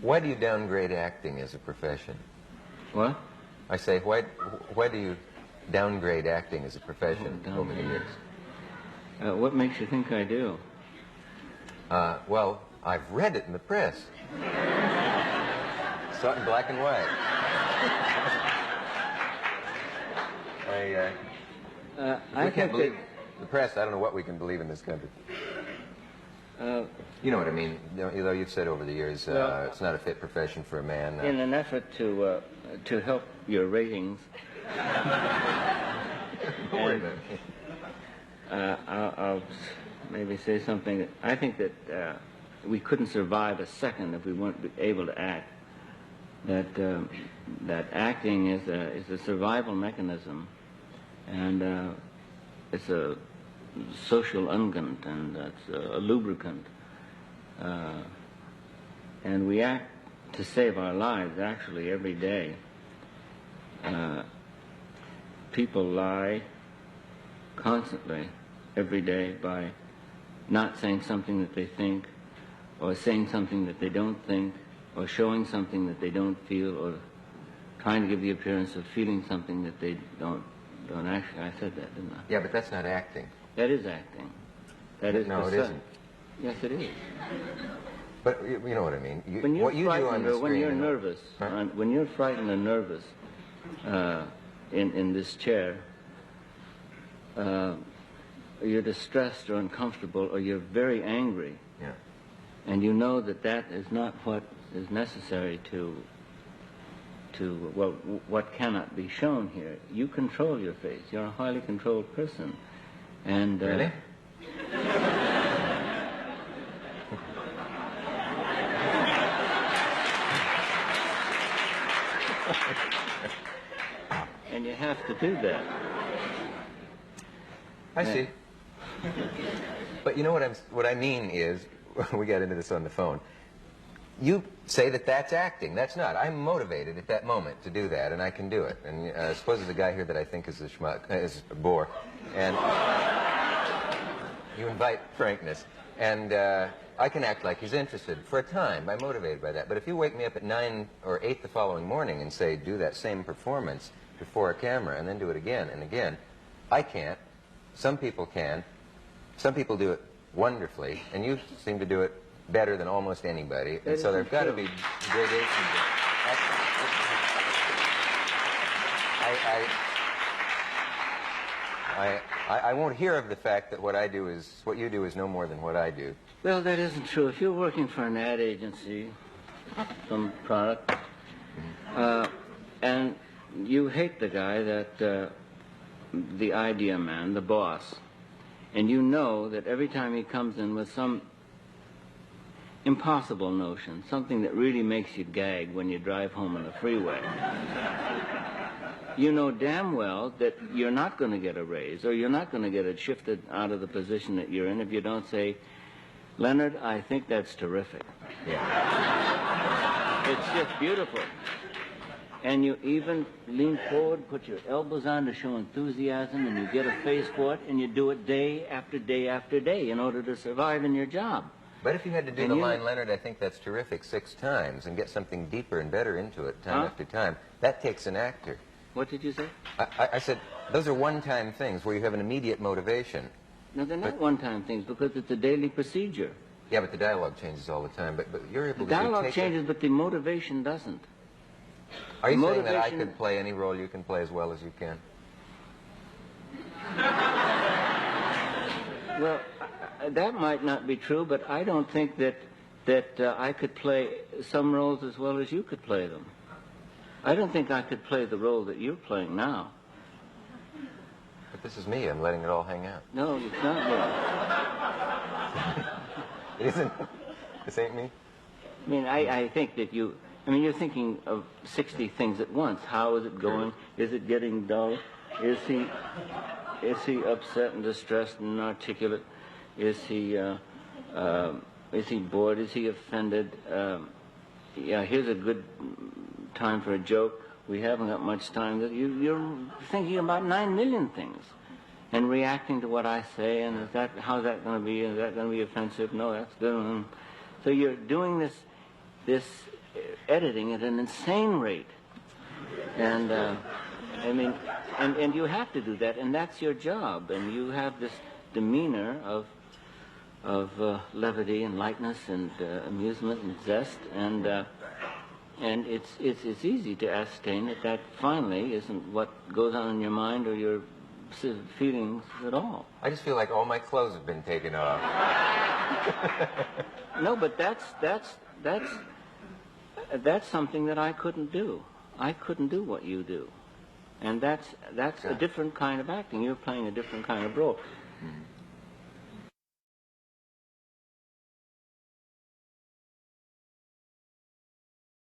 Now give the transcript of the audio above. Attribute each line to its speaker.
Speaker 1: Why do you downgrade acting as a profession?
Speaker 2: What?
Speaker 1: I say, why do you downgrade acting as a profession over the years?
Speaker 2: What makes you think I do?
Speaker 1: Well, I've read it in the press. Saw it in black and white. I can't believe the press. I don't know what we can believe in this country. You know what I mean. Though you've said over the years, it's not a fit profession for a man.
Speaker 2: In an effort to help your ratings, I'll maybe say something. That I think that we couldn't survive a second if we weren't able to act. That acting is a survival mechanism, and it's a social unguent, and it's a lubricant. And we act to save our lives, actually, every day. People lie constantly, every day, by not saying something that they think, or saying something that they don't think, or showing something that they don't feel, or trying to give the appearance of feeling something that they don't actually. I said that, didn't I?
Speaker 1: Yeah, but that's not acting.
Speaker 2: That is acting. That is
Speaker 1: no, it isn't.
Speaker 2: Yes, it is.
Speaker 1: But you know what I mean.
Speaker 2: When you're
Speaker 1: what you do on the screen,
Speaker 2: when you're nervous, when you're frightened and nervous in this chair, you're distressed or uncomfortable, or you're very angry.
Speaker 1: Yeah.
Speaker 2: And you know that that is not what is necessary to what cannot be shown here. You control your face. You're a highly controlled person. And
Speaker 1: really?
Speaker 2: And you have to do that.
Speaker 1: I see. But you know what I mean is, we got into this on the phone. You say that that's acting. That's not. I'm motivated at that moment to do that, and I can do it. And suppose there's a guy here that I think is a schmuck, is a bore, and you invite frankness, and I can act like he's interested for a time. I'm motivated by that. But if you wake me up at 9 or 8 the following morning and say, do that same performance before a camera, and then do it again and again, I can't. Some people can. Some people do it wonderfully, and you seem to do it better than almost anybody. And so there've got to be gradations. I won't hear of the fact that what you do is no more than what I do.
Speaker 2: Well, that isn't true. If you're working for an ad agency, some product, and you hate the guy that, the idea man, the boss, and you know that every time he comes in with some impossible notion, something that really makes you gag when you drive home on the freeway, you know damn well that you're not going to get a raise, or you're not going to get it shifted out of the position that you're in if you don't say, Leonard, I think that's terrific.
Speaker 1: Yeah.
Speaker 2: It's just beautiful. And you even lean forward, put your elbows on to show enthusiasm, and you get a face for it, and you do it day after day after day in order to survive in your job.
Speaker 1: But if you had to do the line, Leonard, I think that's terrific 6 times, and get something deeper and better into it time after time, that takes an actor.
Speaker 2: What did you say?
Speaker 1: I said, those are one-time things where you have an immediate motivation.
Speaker 2: No, they're not one-time things, because it's a daily procedure.
Speaker 1: Yeah, but the dialogue changes all the time. But you're able to
Speaker 2: the dialogue changes, but the motivation doesn't.
Speaker 1: Are you saying that I could play any role you can play as well as you can?
Speaker 2: Well, that might not be true, but I don't think that I could play some roles as well as you could play them. I don't think I could play the role that you're playing now.
Speaker 1: But this is me. I'm letting it all hang out.
Speaker 2: No, it's not
Speaker 1: me. It isn't? This ain't me?
Speaker 2: I mean, I think that you're thinking of 60 things at once. How is it going? Is it getting dull? Is he upset and distressed and inarticulate? Is he bored? Is he offended? Yeah, here's a good time for a joke. We haven't got much time. You're thinking about 9 million things and reacting to what I say, and how's that going to be? Is that going to be offensive? No, that's good. So you're doing this editing at an insane rate. And I mean, and you have to do that, and that's your job. And you have this demeanor of levity and lightness and amusement and zest, and it's easy to ascertain that finally isn't what goes on in your mind or your feelings at all.
Speaker 1: I just feel like all my clothes have been taken off.
Speaker 2: No, but that's something that I couldn't do. I couldn't do what you do, and that's a different kind of acting. You're playing a different kind of role.